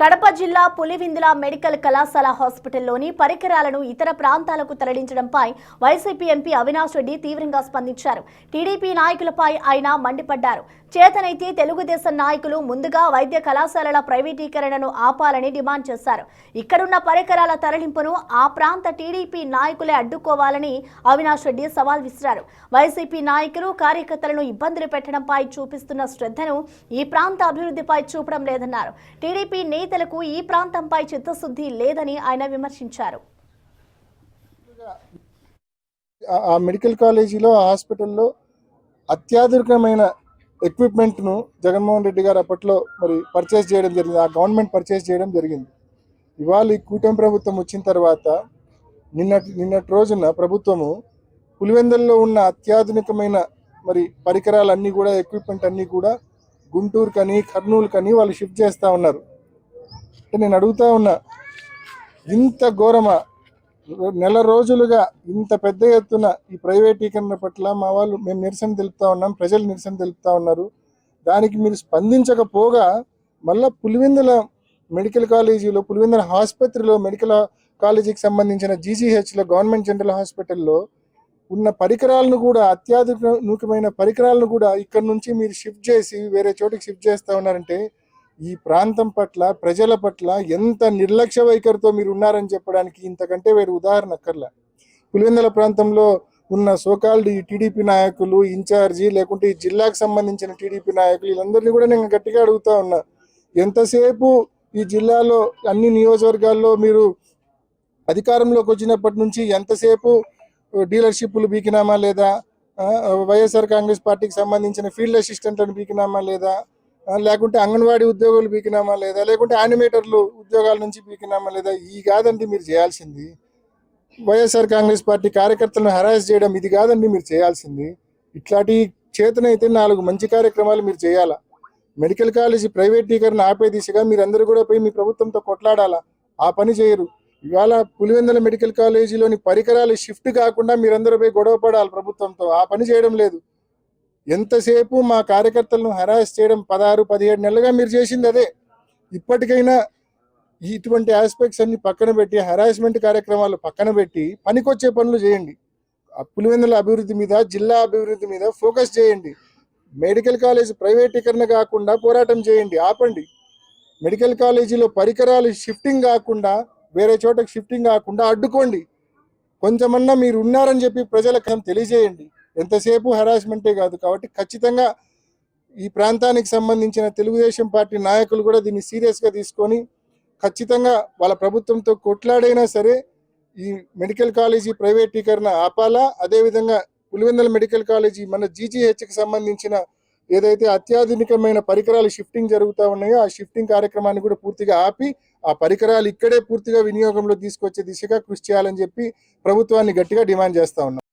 కడప జిల్లా పులివెందుల మెడికల్ కళాశాల హాస్పిటల్లోని పరికరాలను ఇతర ప్రాంతాలకు తరలించడంపై వైసీపీ ఎంపీ అవినాష్ రెడ్డి తీవ్రంగా స్పందించారు. టీడీపీ నాయకులపై ఆయన మండిపడ్డారు. చేతనైతే తెలుగుదేశం నాయకులు ముందుగా వైద్య కళాశాలల ప్రైవేటీకరణను ఆపాలని డిమాండ్ చేశారు. ఇక్కడున్న పరికరాల తరలింపును ఆ ప్రాంత టీడీపీ నాయకులే అడ్డుకోవాలని అవినాష్ రెడ్డి సవాల్ విసిరారు. వైసీపీ నాయకులు కార్యకర్తలను ఇబ్బందులు పెట్టడంపై చూపిస్తున్న శ్రద్ధను ఈ ప్రాంత అభివృద్ధిపై చూపడం లేదన్నారు. టీడీపీ నేతలకు ఈ ప్రాంతంపై చిత్తశుద్ధి లేదని ఆయన విమర్శించారు. ఆ మెడికల్ కాలేజీలో హాస్పిటల్లో అత్యాధునికమైన ఎక్విప్మెంట్ను జగన్మోహన్ రెడ్డి గారు అప్పట్లో పర్చేస్ చేయడం జరిగింది. ఆ గవర్నమెంట్ పర్చేస్ చేయడం జరిగింది. ఇవాళ ఈ కూటమి ప్రభుత్వం వచ్చిన తర్వాత నిన్నటి రోజున ప్రభుత్వము పులివెందుల్లో ఉన్న అత్యాధునికమైన పరికరాలన్నీ కూడా ఎక్విప్మెంట్ అన్నీ కూడా గుంటూరు కని కర్నూలు కని వాళ్ళు షిఫ్ట్ చేస్తూ ఉన్నారు. నేను అడుగుతా ఉన్నా, ఇంత ఘోరమా? నెల రోజులుగా ఇంత పెద్ద ఎత్తున ఈ ప్రైవేటీకరణ పట్ల మేము నిరసన తెలుపుతా ఉన్నాం, ప్రజలు నిరసన తెలుపుతా ఉన్నారు. దానికి మీరు స్పందించకపోగా మళ్ళీ పులివెందుల మెడికల్ కాలేజీలో, పులివెందుల ఆసుపత్రిలో, మెడికల్ కాలేజీకి సంబంధించిన జీజీహెచ్లో, గవర్నమెంట్ జనరల్ హాస్పిటల్లో ఉన్న పరికరాలను కూడా, అత్యాధునికమైన పరికరాలను కూడా ఇక్కడ నుంచి మీరు షిఫ్ట్ చేసి వేరే చోటికి షిఫ్ట్ చేస్తూ ఉన్నారంటే ఈ ప్రాంతం పట్ల, ప్రజల పట్ల ఎంత నిర్లక్ష్య వైఖరితో మీరు ఉన్నారని చెప్పడానికి ఇంతకంటే వేరే ఉదాహరణ అక్కర్లా. పులివెందుల ప్రాంతంలో ఉన్న సోకాల్డ్ ఈ టీడీపీ నాయకులు, ఇన్ఛార్జి, లేకుంటే ఈ జిల్లాకు సంబంధించిన టీడీపీ నాయకులు, వీళ్ళందరినీ కూడా నేను గట్టిగా అడుగుతా ఉన్నా, ఎంతసేపు ఈ జిల్లాలో అన్ని నియోజకవర్గాల్లో మీరు అధికారంలోకి వచ్చినప్పటి నుంచి ఎంతసేపు డీలర్షిప్లు బీకినామా లేదా, వైఎస్ఆర్ కాంగ్రెస్ పార్టీకి సంబంధించిన ఫీల్డ్ అసిస్టెంట్లను బీకినామా లేదా, లేకుంటే అంగన్వాడీ ఉద్యోగులు బీకినామా లేదా, లేకుంటే యానిమేటర్లు ఉద్యోగాల నుంచి బీకినామా లేదా? ఈ కాదండి మీరు చేయాల్సింది. వైఎస్ఆర్ కాంగ్రెస్ పార్టీ కార్యకర్తలను హరాస్ చేయడం ఇది కాదండి మీరు చేయాల్సింది. ఇట్లాంటి చేతనైతే 4 మంచి కార్యక్రమాలు మీరు చేయాలా. మెడికల్ కాలేజీ ప్రైవేటీకరణ ఆపే దిశగా మీరందరూ కూడా పోయి మీ ప్రభుత్వంతో కొట్లాడాలా. ఆ పని చేయరు. ఇవాళ పులివెందుల మెడికల్ కాలేజీలోని పరికరాలు షిఫ్ట్ కాకుండా మీరందరూ పోయి గొడవ పడాలి ప్రభుత్వంతో. ఆ పని చేయడం లేదు. ఎంతసేపు మా కార్యకర్తలను హరాస్ చేయడం 16-17 నెలలుగా మీరు చేసింది అదే. ఇప్పటికైనా ఇటువంటి ఆస్పెక్ట్స్ అన్ని పక్కన పెట్టి, హరాస్మెంట్ కార్యక్రమాలు పక్కన పెట్టి పనికొచ్చే పనులు చేయండి. పులివెందుల అభివృద్ధి మీద, జిల్లా అభివృద్ధి మీద ఫోకస్ చేయండి. మెడికల్ కాలేజ్ ప్రైవేటీకరణ కాకుండా పోరాటం చేయండి, ఆపండి. మెడికల్ కాలేజీలో పరికరాలు షిఫ్టింగ్ కాకుండా, వేరే చోటకి షిఫ్టింగ్ కాకుండా అడ్డుకోండి. కొంచెమన్నా మీరు ఉన్నారని చెప్పి ప్రజలకు తెలియజేయండి. ఎంతసేపు హరాస్మెంటే కాదు. కాబట్టి ఖచ్చితంగా ఈ ప్రాంతానికి సంబంధించిన తెలుగుదేశం పార్టీ నాయకులు కూడా దీన్ని సీరియస్గా తీసుకొని ఖచ్చితంగా వాళ్ళ ప్రభుత్వంతో కొట్లాడైనా సరే ఈ మెడికల్ కాలేజీ ప్రైవేటీకరణ ఆపాలా. అదేవిధంగా పులివెందుల మెడికల్ కాలేజీ మన జీజీహెచ్కి సంబంధించిన ఏదైతే అత్యాధునికమైన పరికరాలు షిఫ్టింగ్ జరుగుతూ ఉన్నాయో ఆ షిఫ్టింగ్ కార్యక్రమాన్ని కూడా పూర్తిగా ఆపి ఆ పరికరాలు ఇక్కడే పూర్తిగా వినియోగంలో తీసుకొచ్చే దిశగా కృషి చేయాలని చెప్పి ప్రభుత్వాన్ని గట్టిగా డిమాండ్ చేస్తా ఉన్నాం.